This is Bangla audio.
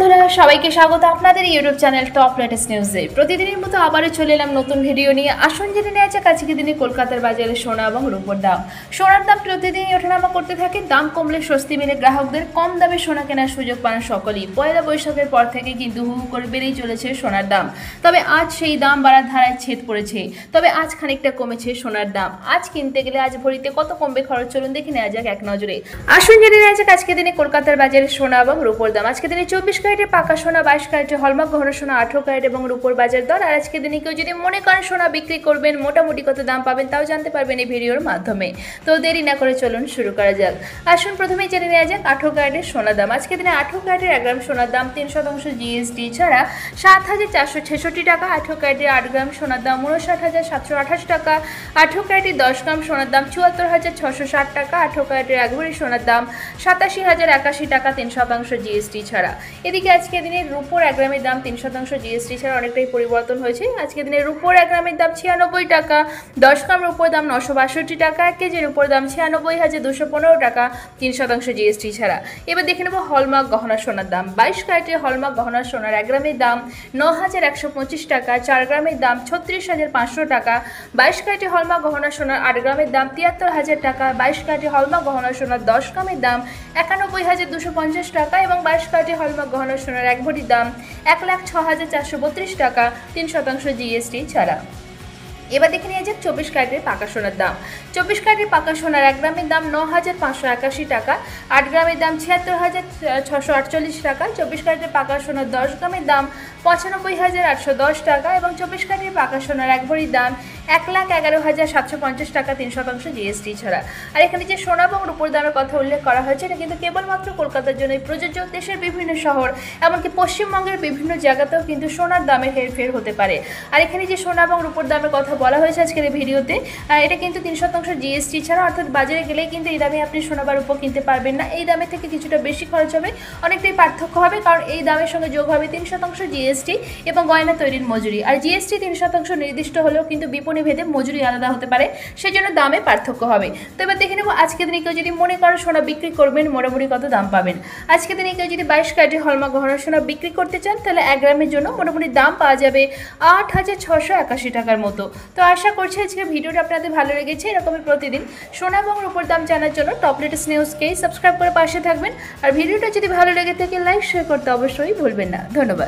বন্ধুরা সবাইকে স্বাগত আপনাদের ইউটিউব চ্যানেল টপ লেটেস্ট নিউজে। প্রতিদিনের মতো আবারও চলে এলাম নতুন ভিডিও নিয়ে। আসুন জেনে নেওয়া যাক আজকের দিনে কলকাতার বাজারে সোনা এবং রূপোর দাম। সোনার দাম প্রতিদিনই ওঠানামা করতে থাকে। দাম কমলে স্বস্তি মিলে গ্রাহকদের। কম দামে সোনা কেনার সুযোগ পান সকলেই। পয়লা বৈশাখের পর থেকে কিন্তু হু হু করে বেড়েই চলেছে সোনার দাম। তবে আজ সেই দাম বাড়ার ধারায় ছেদ পড়েছে। তবে আজ খানিকটা কমেছে সোনার দাম। আজ কিনতে গেলে আজ ভরিতে কত কমবে খরচ, চলুন দেখে নেওয়া যাক এক নজরে। আসুন জেনে নেওয়া যাক আজকের দিনে কলকাতার বাজারে সোনা এবং রূপোর দাম। আজকের দিনে 24 ক্যারেটের পাকা সোনা, 22 ক্যারেটের হলমার্ক গহনা সোনা, 18 ক্যারেট এবং রূপোর বাজার দর। আর আজকের দিনে কেউ যদি মনে করেন সোনা বিক্রি করবেন, মোটামুটি কত দাম পাবেন তাও জানতে পারবেন এই ভিডিওর মাধ্যমে। তো দেরি না করে চলুন শুরু করা যাক। আসুন প্রথমেই জেনে নেওয়া যাক 18 ক্যারেটের সোনার দাম। আজকের দিনে 18 ক্যারেটের 1 গ্রাম সোনার দাম 3% জিএসটি ছাড়া 7,466 টাকা। 18 ক্যারেটের 8 গ্রাম সোনার দাম 59,728 টাকা। 18 ক্যারেটের 10 গ্রাম সোনার দাম 74,660 টাকা। 18 ক্যারেটের 1 ভরি সোনার দাম 87,081 টাকা 3% জিএসটি ছাড়া। এদিকে আজকের দিনে রূপোর 1 গ্রামের দাম 3% জিএসটি ছাড়া অনেকটাই পরিবর্তন হয়েছে। আজকের দিনে রূপোর 1 গ্রামের দাম 96 টাকা। 10 গ্রাম রূপোর দাম 962 টাকা। 1 কেজি রূপোর দাম 96,215 টাকা 3% জিএসটি ছাড়া। এবার দেখে নেব হলমার্ক গহনা সোনার দাম। 22 ক্যারেটের হলমার্ক গহনা সোনার 1 গ্রামের দাম 9,125 টাকা। 4 গ্রামের দাম 36,500 টাকা। 22 ক্যারেটের হলমার্ক গহনা সোনার 8 গ্রামের দাম 73,000 টাকা। 22 ক্যারেটের হলমার্ক গহনা সোনার 10 গ্রামের দাম 91,250 টাকা এবং 22 ক্যারেটের হলমার্ক গহনা সোনার 1 ভরির দাম 1,06,432 টাকা 3% জিএসটি ছাড়া। এবার দেখে নিয়ে যাক 24 ক্যারেটের পাকা সোনার দাম। 24 ক্যারেটের পাকা সোনার 1 গ্রামের দাম 9,581 টাকা। 8 গ্রামের দাম 76,648 টাকা। 24 ক্যারেটের পাকা সোনার 10 গ্রামের দাম 95,810 টাকা এবং 24 ক্যারেটের পাকা সোনার 1 ভরির দাম 1,11,750 টাকা 3% জিএসটি ছাড়া। আর এখানে যে সোনা এবং রূপোর দামের কথা উল্লেখ করা হয়েছে এটা কিন্তু কেবলমাত্র কলকাতার জন্যই প্রযোজ্য। দেশের বিভিন্ন শহর এমনকি পশ্চিমবঙ্গের বিভিন্ন জায়গাতেও কিন্তু সোনার দামে হেরফের হতে পারে। আর এখানে যে সোনা এবং রূপোর দামের কথা বলা হয়েছে আজকের এই ভিডিওতে, এটা কিন্তু 3% জিএসটি ছাড়া, অর্থাৎ বাজারে গেলেই কিন্তু এই দামে আপনি সোনা বা রূপো কিনতে পারবেন না। এই দামের থেকে কিছুটা বেশি খরচ হবে, অনেকটাই পার্থক্য হবে, কারণ এই দামের সঙ্গে যোগ হবে 3% জিএসটি এবং গয়না তৈরির মজুরি। আর জিএসটি 3% নির্দিষ্ট হলেও কিন্তু বিপণী ভেদে মজুরি আলাদা হতে পারে, সেজন্য দামে পার্থক্য হবে। তো এবার দেখে নেব আজকের দিনে কেউ যদি মনে করেন সোনা বিক্রি করবেন, মোটামুটি কত দাম পাবেন। আজকের দিনে কেউ যদি 22 ক্যারেটের হলমার্ক গহনা সোনা বিক্রি করতে চান তাহলে 1 গ্রামের জন্য মোটামুটি দাম পাওয়া যাবে 8,681 টাকার মতো। তো আশা করছি আজকে ভিডিওটা আপনাদের ভালো লেগেছে। এরকমই প্রতিদিন সোনা এবং রূপোর দাম জানার জন্য টপ লেটেস্ট নিউজকেই সাবস্ক্রাইব করে পাশে থাকবেন। আর ভিডিওটা যদি ভালো লেগে থাকে লাইক শেয়ার করতে অবশ্যই ভুলবেন না। ধন্যবাদ।